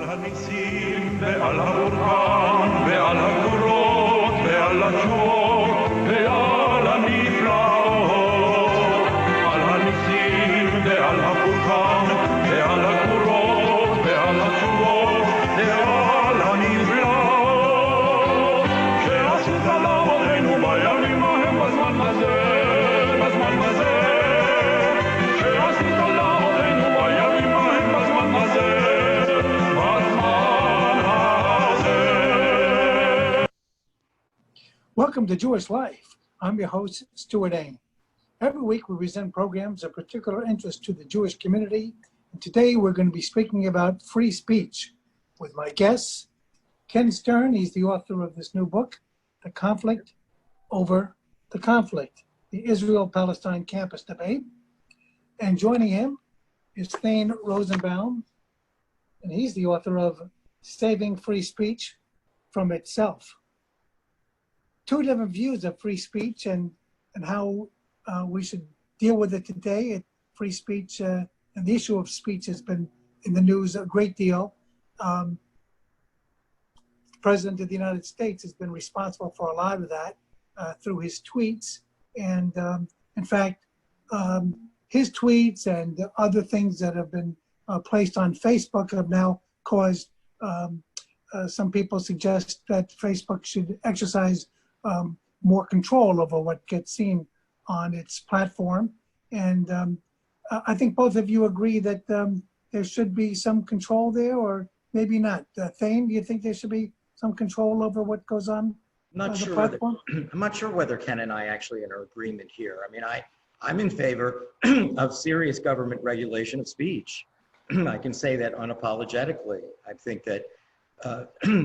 הניסים ועל האורחן ועל הגבורות ועל התשואות ועל הנפלאות על הניסים ועל האורחן ועל הגבורות ועל התשואות ועל הנפלאות שעשית לאבותינו בימים ההם בזמן הזה בזמן הזה שעשית לאבותינו בימים ההם בזמן הזה Welcome to Jewish Life. I'm your host, Stuart Ain. Every week we present programs of particular interest to the Jewish community. And today we're going to be speaking about free speech with my guests, Ken Stern. He's the author of this new book, The Conflict Over the Conflict, the Israel-Palestine Campus Debate. And joining him is Thane Rosenbaum, and he's the author of Saving Free Speech from Itself. Two different views of free speech and how we should deal with it today. Free speech and the issue of speech has been in the news a great deal. The President of the United States has been responsible for a lot of that through his tweets. And in fact, his tweets and other things that have been placed on Facebook have now caused some people suggest that Facebook should exercise more control over what gets seen on its platform. And I think both of you agree that there should be some control there, or maybe not. Thane, do you think there should be some control over what goes on the platform? I'm not sure whether Ken and I actually are in agreement here. I mean, I'm in favor of serious government regulation of speech. I can say that unapologetically. I think that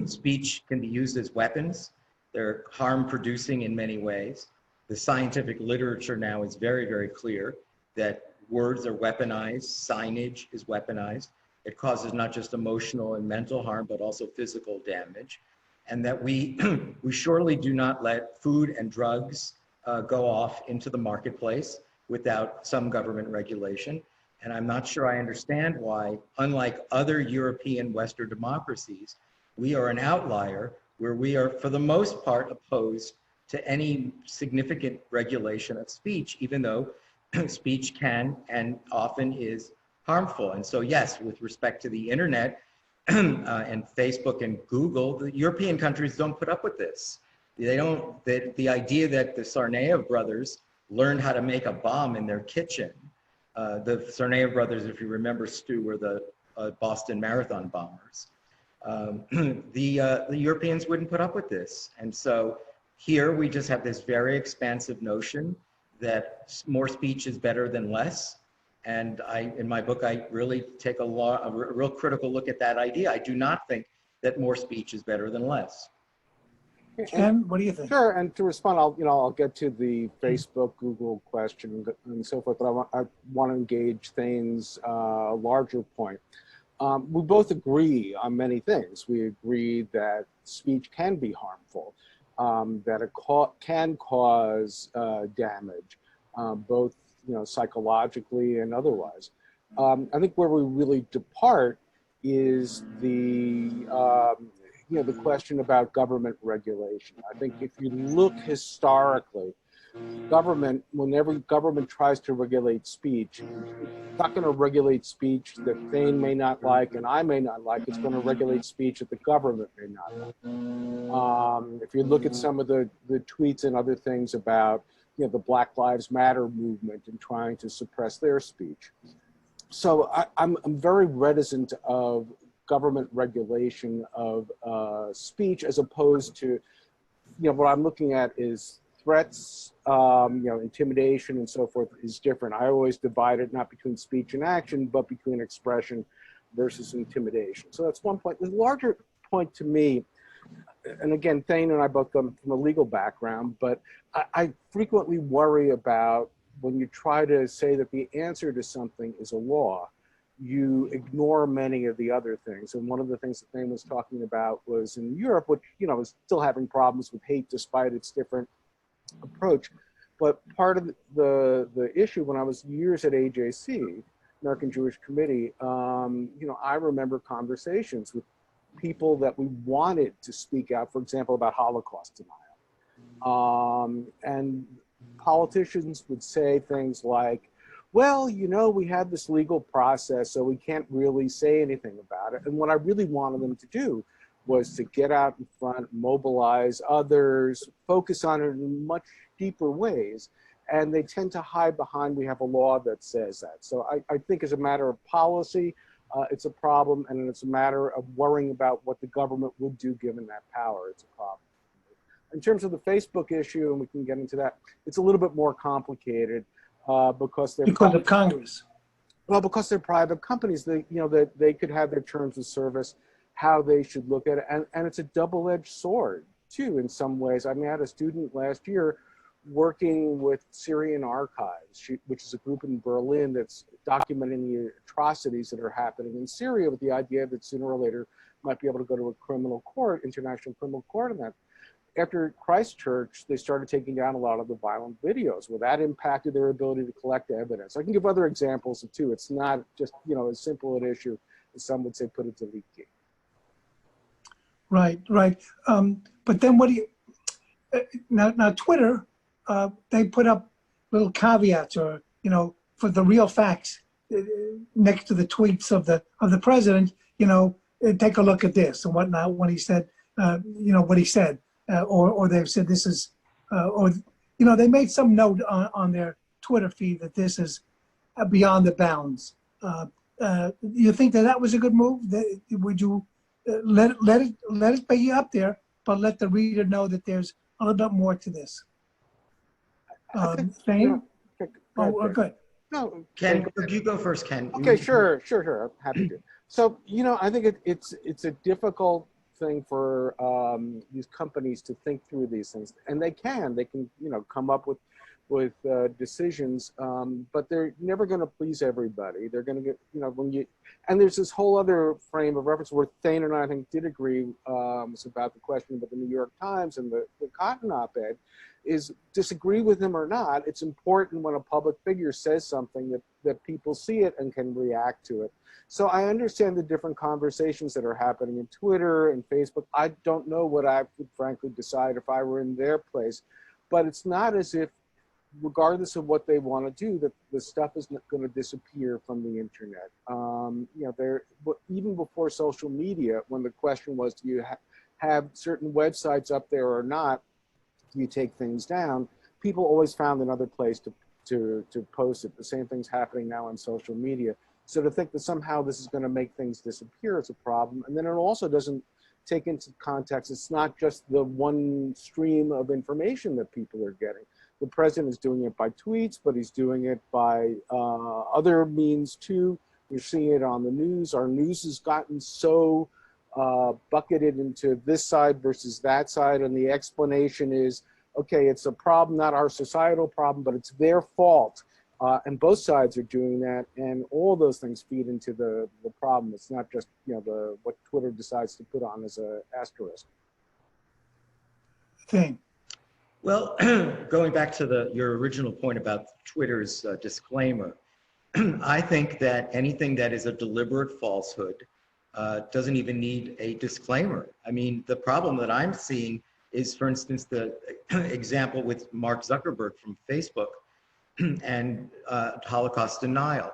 speech can be used as weapons. They're harm producing in many ways. The scientific literature now is very, very clear that words are weaponized, signage is weaponized. It causes not just emotional and mental harm, but also physical damage. And that we surely do not let food and drugs go off into the marketplace without some government regulation. And I'm not sure I understand why, unlike other European Western democracies, we are an outlier where we are, for the most part, opposed to any significant regulation of speech, even though speech can and often is harmful. And so, yes, with respect to the internet and Facebook and Google, the European countries don't put up with this. They don't, the idea that the Tsarnaev brothers learned how to make a bomb in their kitchen. The Tsarnaev brothers, if you remember, Stu, were the Boston Marathon bombers. The Europeans wouldn't put up with this. And so here we just have this very expansive notion that more speech is better than less. And in my book, I really take a real critical look at that idea. I do not think that more speech is better than less. Ken, what do you think? Sure, and to respond, I'll get to the Facebook, Google question and so forth, but I want to engage Thane's larger point. We both agree on many things. We agree that speech can be harmful, that it can cause damage, both psychologically and otherwise. I think where we really depart is the the question about government regulation. I think if you look historically, whenever government tries to regulate speech, it's not going to regulate speech that Thane may not like and I may not like. It's going to regulate speech that the government may not like. If you look at some of the tweets and other things about the Black Lives Matter movement and trying to suppress their speech. So I'm very reticent of government regulation of speech, as opposed to, what I'm looking at is threats, intimidation and so forth is different. I always divide it not between speech and action, but between expression versus intimidation. So that's one point. The larger point to me, and again, Thane and I both come from a legal background, but I frequently worry about when you try to say that the answer to something is a law, you ignore many of the other things. And one of the things that Thane was talking about was in Europe, which, is still having problems with hate despite its different approach. But part of the issue when I was years at AJC American Jewish Committee, I remember conversations with people that we wanted to speak out, for example, about Holocaust denial. And politicians would say things like, well, we had this legal process, so we can't really say anything about it. And what I really wanted them to do was to get out in front, mobilize others, focus on it in much deeper ways. And they tend to hide behind, we have a law that says that. So I think as a matter of policy, it's a problem, and it's a matter of worrying about what the government would do given that power. It's a problem. In terms of the Facebook issue, and we can get into that, it's a little bit more complicated because of Congress. Well, because they're private companies, that they could have their terms of service, how they should look at it, and it's a double-edged sword too in some ways. I mean, I had a student last year working with Syrian Archives, which is a group in Berlin that's documenting the atrocities that are happening in Syria, with the idea that sooner or later might be able to go to a criminal court, international criminal court on that. After Christchurch, they started taking down a lot of the violent videos. Well, that impacted their ability to collect evidence. I can give other examples too. It's not just as simple an issue as some would say put it to delete key. Right. But then what do you now Twitter? They put up little caveats, or for the real facts next to the tweets of the president. Take a look at this and whatnot when he said, what he said, or they've said this is, or they made some note on their Twitter feed that this is beyond the bounds. You think that was a good move? Would you let it be up there, but let the reader know that there's a little bit more to this? Thane? Good. No, Ken, you go first, Ken. Okay, sure. I'm happy to. So, I think it's a difficult thing for these companies to think through these things, and they can come up with decisions, but they're never going to please everybody. They're going to get and there's this whole other frame of reference where Thane and I think did agree was about the question about the New York Times and the Cotton op-ed. Is disagree with him or not, it's important when a public figure says something that people see it and can react to it. So I understand the different conversations that are happening in Twitter and Facebook. I don't know what I would frankly decide if I were in their place, but it's not as if, regardless of what they want to do, that the stuff is not going to disappear from the internet. Even before social media, when the question was, do you have certain websites up there or not, you take things down, people always found another place to post it. The same thing's happening now on social media. So to think that somehow this is going to make things disappear is a problem. And then it also doesn't take into context, it's not just the one stream of information that people are getting. The president is doing it by tweets, but he's doing it by other means too. You're seeing it on the news. Our news has gotten so bucketed into this side versus that side, and the explanation is, okay, it's a problem, not our societal problem, but it's their fault. And both sides are doing that, and all those things feed into the problem. It's not just what Twitter decides to put on as an asterisk. Thing. Well, going back to your original point about Twitter's disclaimer, I think that anything that is a deliberate falsehood doesn't even need a disclaimer. I mean, the problem that I'm seeing is, for instance, the example with Mark Zuckerberg from Facebook and Holocaust denial.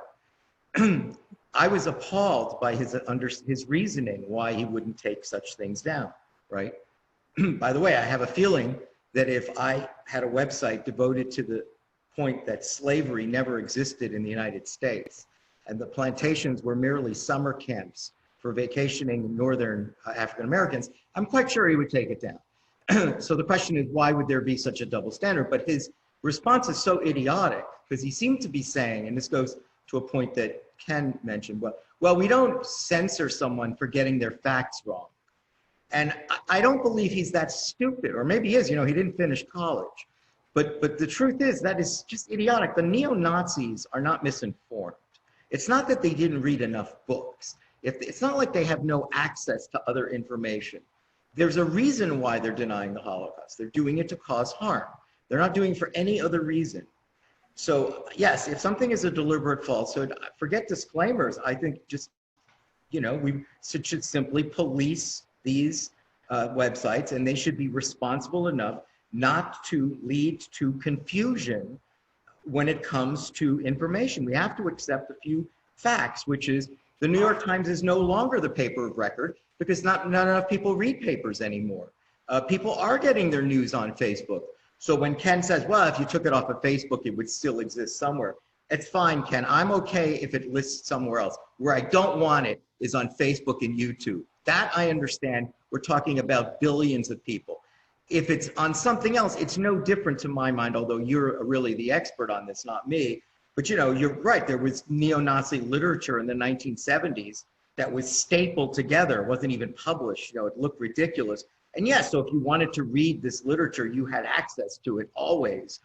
I was appalled by his reasoning why he wouldn't take such things down, right? By the way, I have a feeling that if I had a website devoted to the point that slavery never existed in the United States and the plantations were merely summer camps for vacationing Northern African Americans, I'm quite sure he would take it down. So the question is, why would there be such a double standard? But his response is so idiotic, because he seemed to be saying, and this goes to a point that Ken mentioned, well, we don't censor someone for getting their facts wrong. And I don't believe he's that stupid, or maybe he is, he didn't finish college. But the truth is, that is just idiotic. The neo-Nazis are not misinformed. It's not that they didn't read enough books. It's not like they have no access to other information. There's a reason why they're denying the Holocaust. They're doing it to cause harm. They're not doing it for any other reason. So yes, if something is a deliberate falsehood, forget disclaimers. I think just, we should simply police these websites, and they should be responsible enough not to lead to confusion when it comes to information. We have to accept a few facts, which is the New York Times is no longer the paper of record because not enough people read papers anymore. People are getting their news on Facebook. So when Ken says, well, if you took it off of Facebook, it would still exist somewhere. It's fine, Ken. I'm okay if it lists somewhere else. Where I don't want it is on Facebook and YouTube. That I understand. We're talking about billions of people. If it's on something else, it's no different to my mind, although you're really the expert on this, not me. But you're right, there was neo-Nazi literature in the 1970s that was stapled together, it wasn't even published, it looked ridiculous. And yes, so if you wanted to read this literature, you had access to it always,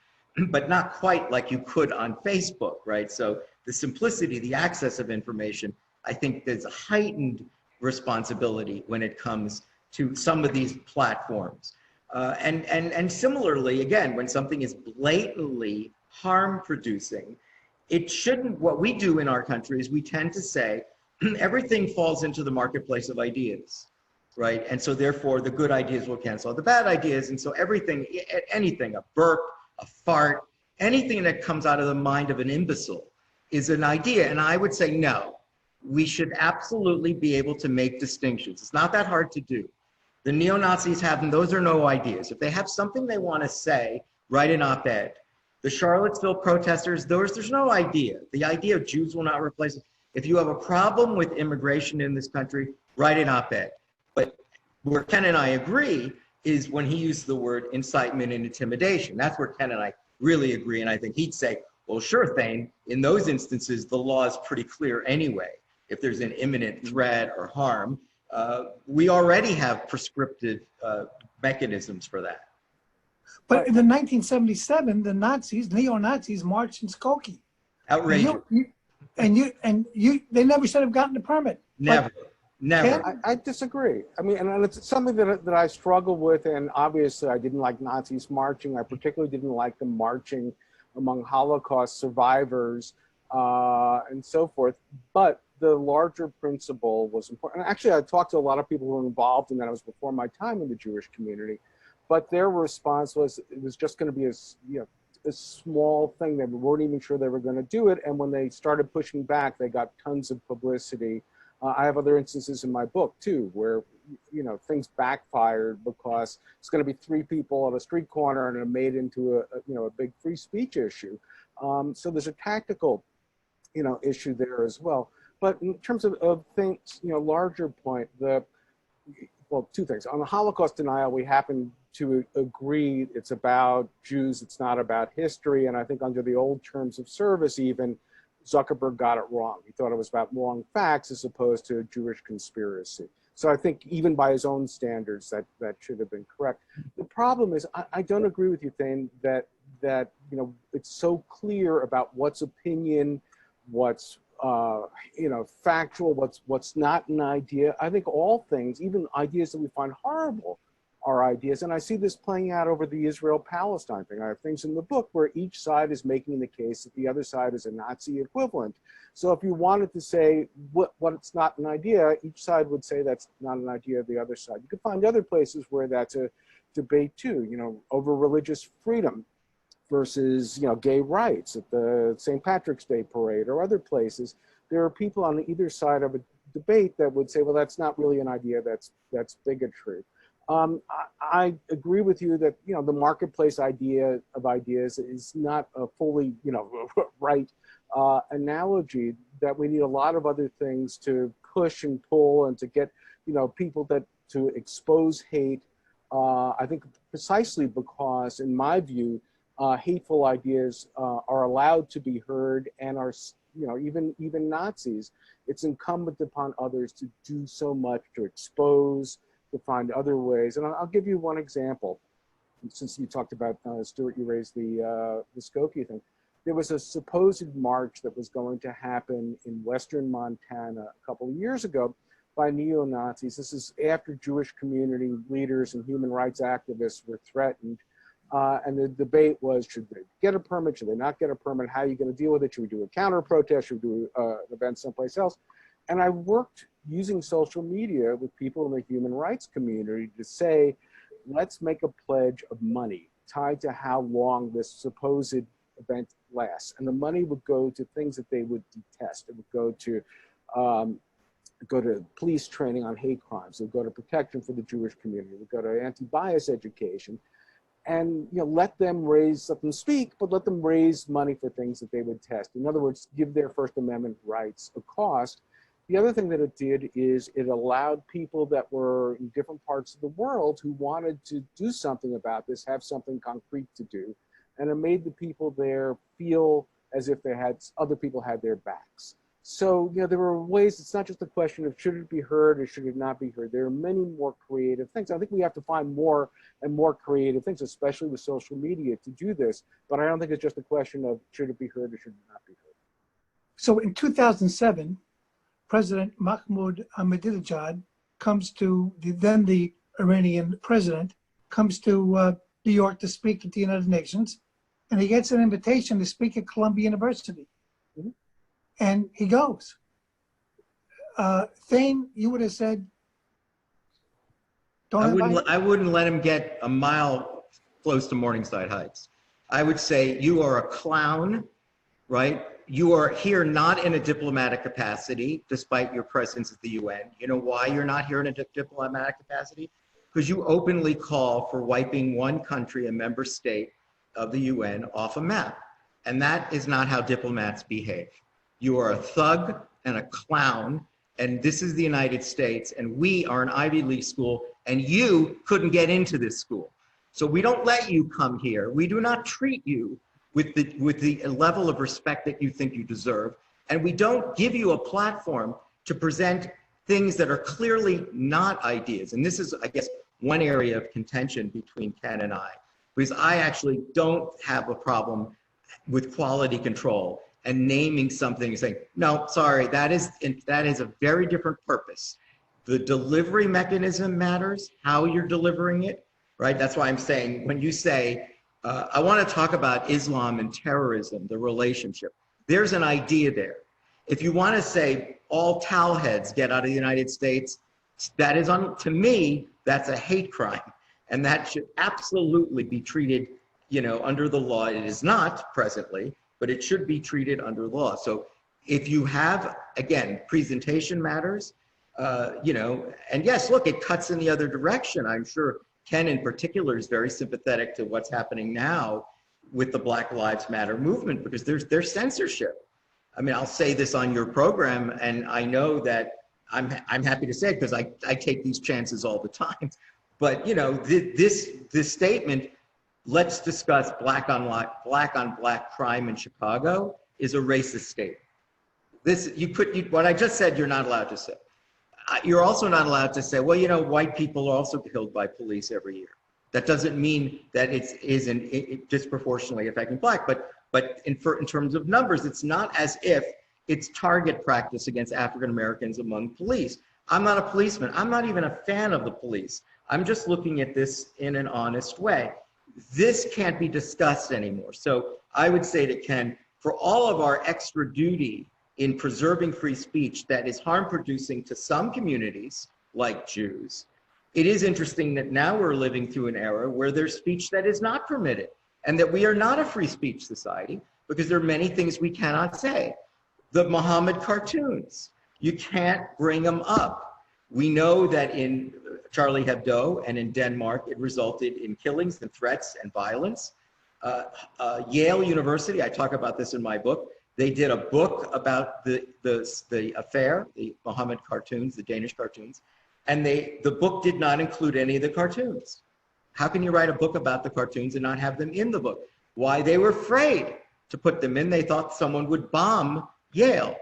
but not quite like you could on Facebook, right? So the simplicity, the access of information, I think there's a heightened responsibility when it comes to some of these platforms. And similarly, again, when something is blatantly harm producing, it shouldn't, what we do in our country is we tend to say everything falls into the marketplace of ideas, right? And so therefore the good ideas will cancel out the bad ideas. And so everything, anything, a burp, a fart, anything that comes out of the mind of an imbecile is an idea. And I would say, no, we should absolutely be able to make distinctions. It's not that hard to do. The neo-Nazis have them, those are no ideas. If they have something they want to say, write an op-ed. The Charlottesville protesters, there's no idea. The idea of Jews will not replace it. If you have a problem with immigration in this country, write an op-ed. But where Ken and I agree is when he used the word incitement and intimidation. That's where Ken and I really agree. And I think he'd say, well, sure, Thane, in those instances, the law is pretty clear anyway. If there's an imminent threat or harm, we already have prescriptive mechanisms for that. But in the 1977, the Nazis, neo-Nazis, marched in Skokie. Outrageous. They never should have gotten the permit. Never. Never. I disagree. I mean, and it's something that I struggle with, and obviously I didn't like Nazis marching. I particularly didn't like them marching among Holocaust survivors and so forth. But the larger principle was important. And actually, I talked to a lot of people who were involved in that. It was before my time in the Jewish community. But their response was it was just going to be a small thing. They weren't even sure they were going to do it. And when they started pushing back, they got tons of publicity. I have other instances in my book too, where things backfired because it's going to be 3 people at a street corner and it made into a big free speech issue. So there's a tactical issue there as well. But in terms of things, larger point, well, 2 things. On the Holocaust denial, we happen to agree it's about Jews, it's not about history. And I think under the old terms of service, even Zuckerberg got it wrong. He thought it was about wrong facts as opposed to a Jewish conspiracy. So I think even by his own standards, that should have been correct. The problem is, I don't agree with you, Thane, that it's so clear about what's opinion, what's factual, what's not an idea. I think all things, even ideas that we find horrible, are ideas. And I see this playing out over the Israel-Palestine thing. I have things in the book where each side is making the case that the other side is a Nazi equivalent. So if you wanted to say what's not an idea, each side would say that's not an idea of the other side. You could find other places where that's a debate too, over religious freedom versus, gay rights at the St. Patrick's Day parade or other places. There are people on either side of a debate that would say, well, that's not really an idea, that's bigotry. I agree with you that, the marketplace idea of ideas is not a fully, right analogy, that we need a lot of other things to push and pull and to get, people to expose hate. I think precisely because, in my view, hateful ideas are allowed to be heard and are, even Nazis, it's incumbent upon others to do so much to expose, to find other ways. And I'll give you one example. Since you talked about, Stuart, you raised the Skokie thing. There was a supposed march that was going to happen in Western Montana a couple of years ago by neo-Nazis. This is after Jewish community leaders and human rights activists were threatened And the debate was, should they get a permit? Should they not get a permit? How are you going to deal with it? Should we do a counter protest? Should we do an event someplace else? And I worked using social media with people in the human rights community to say, let's make a pledge of money tied to how long this supposed event lasts. And the money would go to things that they would detest. It would go to police training on hate crimes. It would go to protection for the Jewish community. It would go to anti-bias education. And let them let them speak, but let them raise money for things that they would test. In other words, give their First Amendment rights a cost. The other thing that it did is it allowed people that were in different parts of the world who wanted to do something about this, have something concrete to do. And it made the people there feel as if other people had their backs. So, there were ways, it's not just a question of should it be heard or should it not be heard. There are many more creative things. I think we have to find more and more creative things, especially with social media, to do this. But I don't think it's just a question of should it be heard or should it not be heard. So in 2007, President Mahmoud Ahmadinejad comes to, the Iranian president, comes to New York to speak at the United Nations, and he gets an invitation to speak at Columbia University. Mm-hmm. And he goes. Thane, you would have said, I wouldn't let him get a mile close to Morningside Heights. I would say you are a clown, right? You are here not in a diplomatic capacity, despite your presence at the UN. You know why you're not here in a diplomatic capacity? Because you openly call for wiping one country, a member state of the UN, off a map. And that is not how diplomats behave. You are a thug and a clown, and this is the United States, and we are an Ivy League school, and you couldn't get into this school. So we don't let you come here. We do not treat you with the level of respect that you think you deserve, and we don't give you a platform to present things that are clearly not ideas. And this is, I guess, one area of contention between Ken and I, because I actually don't have a problem with quality control and naming something and saying, no, sorry, that is a very different purpose. The delivery mechanism matters, how you're delivering it, right? That's why I'm saying, when you say, I want to talk about Islam and terrorism, the relationship, there's an idea there. If you want to say all towelheads get out of the United States, that is, to me, that's a hate crime. And that should absolutely be treated, under the law. It is not presently, but it should be treated under law. So if you have, again, presentation matters, and yes, look, it cuts in the other direction. I'm sure Ken in particular is very sympathetic to what's happening now with the Black Lives Matter movement, because there's censorship. I mean, I'll say this on your program, and I know that I'm happy to say it because I take these chances all the time. But this statement, let's discuss black on black crime in Chicago, is a racist statement. What I just said, you're not allowed to say. You're also not allowed to say, well, white people are also killed by police every year. That doesn't mean that it isn't disproportionately affecting black, but in terms of numbers, it's not as if it's target practice against African Americans among police. I'm not a policeman. I'm not even a fan of the police. I'm just looking at this in an honest way. This can't be discussed anymore. So I would say to Ken, for all of our extra duty in preserving free speech that is harm producing to some communities, like Jews, it is interesting that now we're living through an era where there's speech that is not permitted, and that we are not a free speech society because there are many things we cannot say. The Muhammad cartoons, you can't bring them up. We know that in Charlie Hebdo and in Denmark, it resulted in killings and threats and violence. Yale University, I talk about this in my book, they did a book about the affair, the Muhammad cartoons, the Danish cartoons, and the book did not include any of the cartoons. How can you write a book about the cartoons and not have them in the book? Why? They were afraid to put them in. They thought someone would bomb Yale.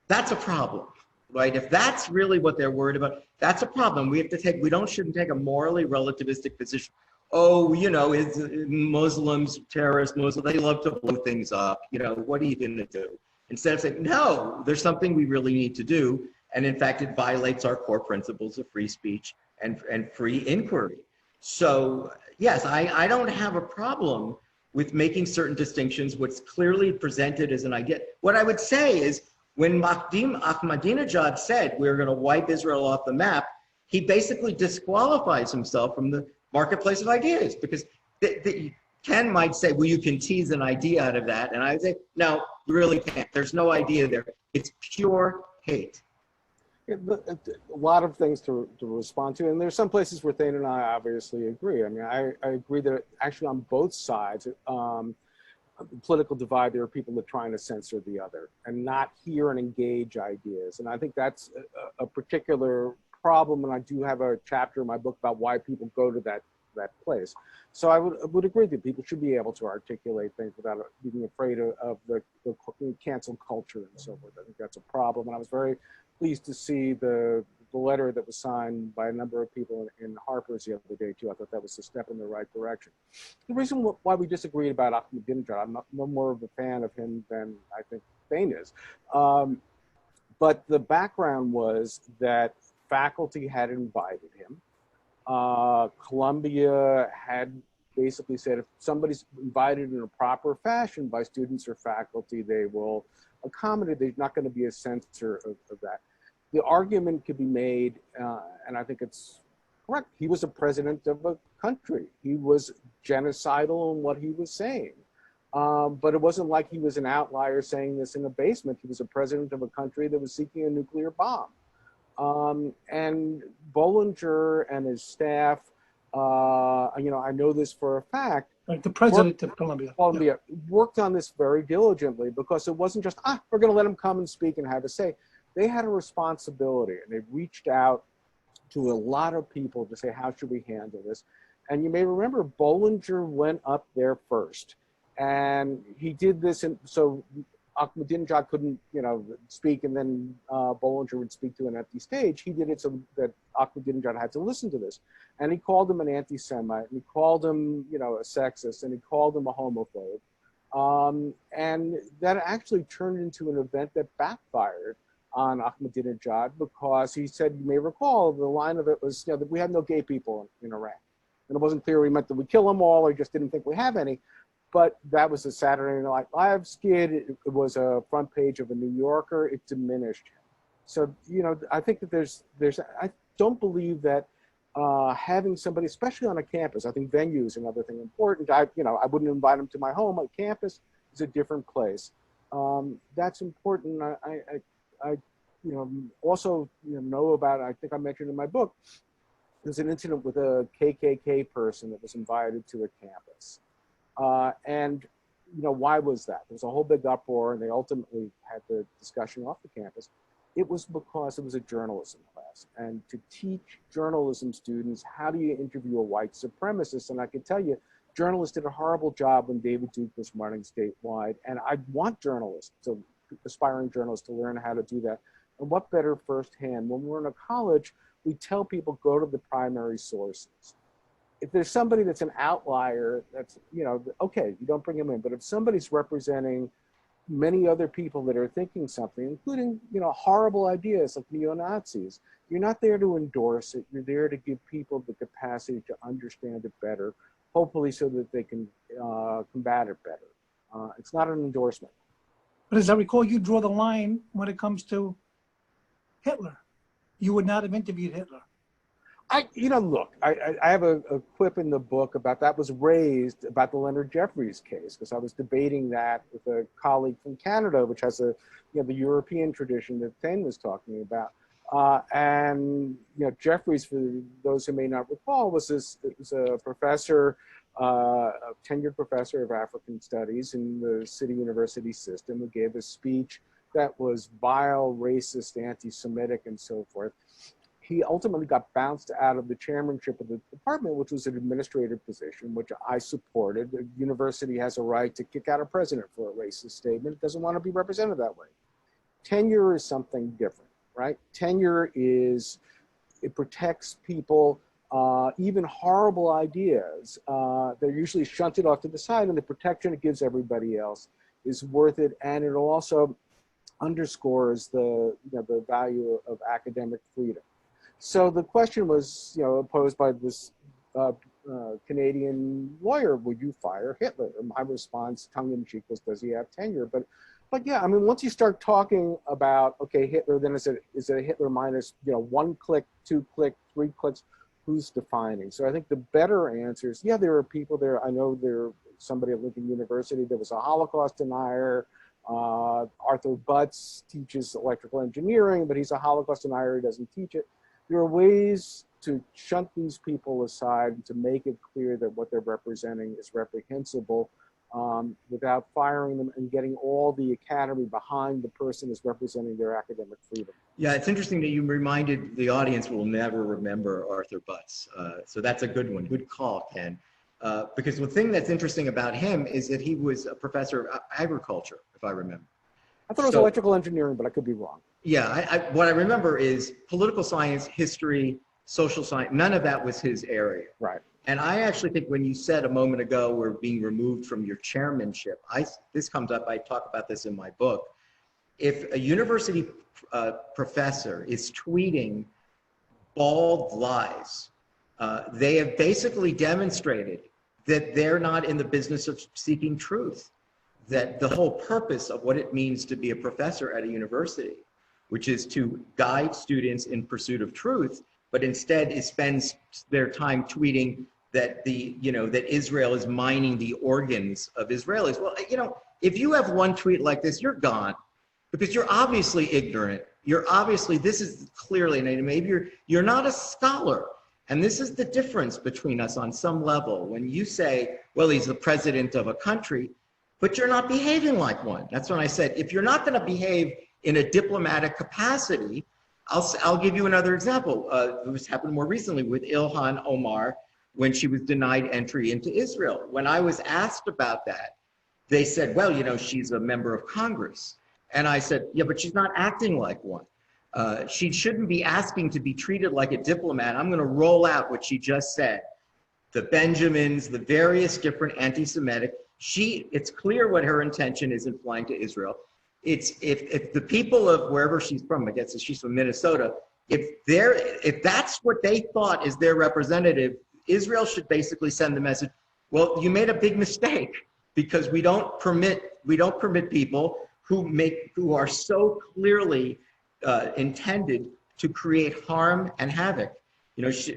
That's a problem, right? If that's really what they're worried about, that's a problem. We shouldn't take a morally relativistic position. Oh, it's Muslims, terrorists, Muslims, they love to blow things up. What are you going to do? Instead of saying, no, there's something we really need to do. And in fact, it violates our core principles of free speech and free inquiry. So, yes, I don't have a problem with making certain distinctions, what's clearly presented as an idea. What I would say is when Ahmadinejad said we're going to wipe Israel off the map, he basically disqualifies himself from the marketplace of ideas, because Ken might say, well, you can tease an idea out of that. And I would say, no, you really can't. There's no idea there. It's pure hate. Yeah, a lot of things to respond to, and there's some places where Thane and I obviously agree. I mean, I agree that actually on both sides, the political divide, there are people that are trying to censor the other and not hear and engage ideas. And I think that's a particular problem, and I do have a chapter in my book about why people go to that place. So I would agree that people should be able to articulate things without being afraid of the cancel culture and so forth. I think that's a problem, and I was very pleased to see the letter that was signed by a number of people in Harper's the other day too. I thought that was a step in the right direction. The reason why we disagreed about Ahmadinejad, I'm no more of a fan of him than I think Thane is. But the background was that faculty had invited him. Columbia had basically said if somebody's invited in a proper fashion by students or faculty, they will accommodate. There's not going to be a censor of that. The argument could be made, and I think it's correct, he was a president of a country. He was genocidal in what he was saying. But it wasn't like he was an outlier saying this in a basement. He was a president of a country that was seeking a nuclear bomb. And Bollinger and his staff, I know this for a fact. Like the president of Columbia. Columbia worked on this very diligently, because it wasn't just, we're going to let him come and speak and have a say. They had a responsibility, and they reached out to a lot of people to say, how should we handle this? And you may remember Bollinger went up there first, and he did this. And so Ahmadinejad couldn't, speak, and then Bollinger would speak to an empty stage. He did it so that Ahmadinejad had to listen to this. And he called him an anti-Semite, and he called him, a sexist, and he called him a homophobe. And that actually turned into an event that backfired on Ahmadinejad, because he said, you may recall, the line of it was, that we have no gay people in Iran. And it wasn't clear he meant that we kill them all, or just didn't think we have any. But that was a Saturday Night Live skit. It was a front page of a New Yorker. It diminished him. So, I think that I don't believe that having somebody, especially on a campus, I think venue is another thing important. I wouldn't invite him to my home. A campus is a different place. That's important. I also know about, I think I mentioned in my book, there's an incident with a KKK person that was invited to a campus. And why was that? There was a whole big uproar, and they ultimately had the discussion off the campus. It was because it was a journalism class, and to teach journalism students, how do you interview a white supremacist? And I can tell you, journalists did a horrible job when David Duke was running statewide, and I want aspiring journalists to learn how to do that. And what better firsthand? When we're in a college, we tell people, go to the primary sources. If there's somebody that's an outlier, that's, okay, you don't bring them in. But if somebody's representing many other people that are thinking something, including, horrible ideas like neo-Nazis, you're not there to endorse it. You're there to give people the capacity to understand it better, hopefully so that they can combat it better. It's not an endorsement. But as I recall, you draw the line when it comes to Hitler. You would not have interviewed Hitler. Look, I have a quip in the book about that was raised about the Leonard Jeffries case, because I was debating that with a colleague from Canada, which has the European tradition that Thane was talking about. And Jeffries, for those who may not recall, was a professor, a tenured professor of African studies in the City University system, who gave a speech that was vile, racist, anti-Semitic, and so forth. He ultimately got bounced out of the chairmanship of the department, which was an administrative position, which I supported. The university has a right to kick out a president for a racist statement. It doesn't want to be represented that way. Tenure is something different, right? Tenure is, it protects people, even horrible ideas. They're usually shunted off to the side, and the protection it gives everybody else is worth it. And it also underscores the value of academic freedom. So the question was, posed by this Canadian lawyer, would you fire Hitler? And my response, tongue-in-cheek, was, does he have tenure? But yeah, I mean, once you start talking about, okay, Hitler, then is it a Hitler minus, 1 click, 2 click, 3 clicks? Who's defining? So I think the better answer is, yeah, there are people there. I know somebody at Lincoln University, there was a Holocaust denier. Arthur Butts teaches electrical engineering, but he's a Holocaust denier. He doesn't teach it. There are ways to shunt these people aside and to make it clear that what they're representing is reprehensible, without firing them and getting all the academy behind the person is representing their academic freedom. Yeah, it's interesting that you reminded the audience will never remember Arthur Butts. So that's a good one. Good call, Ken. Because the thing that's interesting about him is that he was a professor of agriculture, if I remember. I thought it was electrical engineering, but I could be wrong. Yeah, what I remember is political science, history, social science, none of that was his area. Right. And I actually think when you said a moment ago we're being removed from your chairmanship, this comes up, I talk about this in my book. If a university professor is tweeting bald lies, they have basically demonstrated that they're not in the business of seeking truth, that the whole purpose of what it means to be a professor at a university, which is to guide students in pursuit of truth, but instead it spends their time tweeting that that Israel is mining the organs of Israelis. Well, if you have one tweet like this, you're gone, because you're obviously ignorant. This is clearly, and maybe you're not a scholar. And this is the difference between us on some level. When you say, well, he's the president of a country, but you're not behaving like one. That's when I said, if you're not going to behave in a diplomatic capacity, I'll give you another example. It was happened more recently with Ilhan Omar when she was denied entry into Israel. When I was asked about that, they said, well, she's a member of Congress. And I said, yeah, but she's not acting like one. She shouldn't be asking to be treated like a diplomat. I'm going to roll out what she just said. The Benjamins, the various different anti-Semitic. It's clear what her intention is in flying to Israel. It's if the people of wherever she's from, I guess she's from Minnesota, if that's what they thought is their representative, Israel should basically send the message, well, you made a big mistake, because we don't permit people who are so clearly intended to create harm and havoc.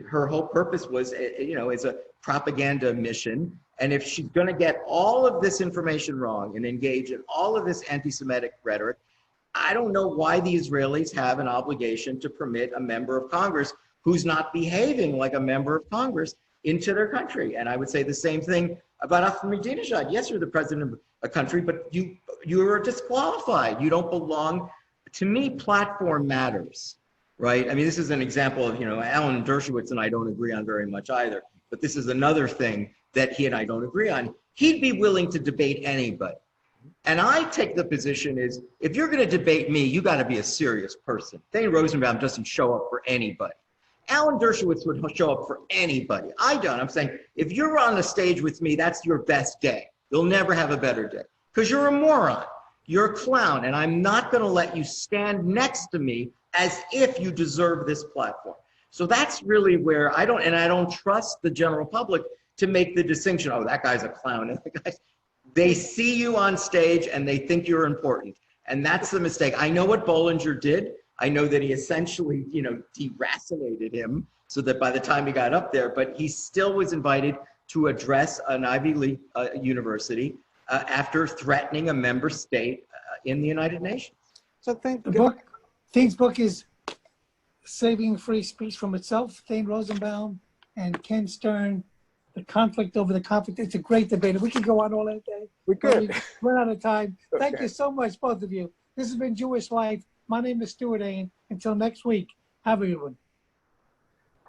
Her whole purpose was, is a propaganda mission. And if she's going to get all of this information wrong and engage in all of this anti-Semitic rhetoric, I don't know why the Israelis have an obligation to permit a member of Congress who's not behaving like a member of Congress into their country. And I would say the same thing about Ahmadinejad. Yes, you're the president of a country, but you are disqualified. You don't belong. To me, platform matters, right? I mean, this is an example of, Alan Dershowitz and I don't agree on very much either, but this is another thing that he and I don't agree on. He'd be willing to debate anybody. And I take the position is, if you're going to debate me, you got to be a serious person. Thane Rosenbaum doesn't show up for anybody. Alan Dershowitz would show up for anybody. I don't. I'm saying, if you're on the stage with me, that's your best day. You'll never have a better day, because you're a moron. You're a clown, and I'm not going to let you stand next to me as if you deserve this platform. So that's really where I don't trust the general public to make the distinction. Oh, that guy's a clown. And they see you on stage and they think you're important, and that's the mistake. I know what Bollinger did. I know that he essentially, deracinated him so that by the time he got up there, but he still was invited to address an Ivy League university after threatening a member state in the United Nations. So Thane's book is Saving Free Speech from Itself, Thane Rosenbaum and Ken Stern, The Conflict Over the Conflict. It's a great debate. We could go on all that day. We could. We're out of time. Okay. Thank you so much, both of you. This has been Jewish Life. My name is Stuart Ain. Until next week, have a good one.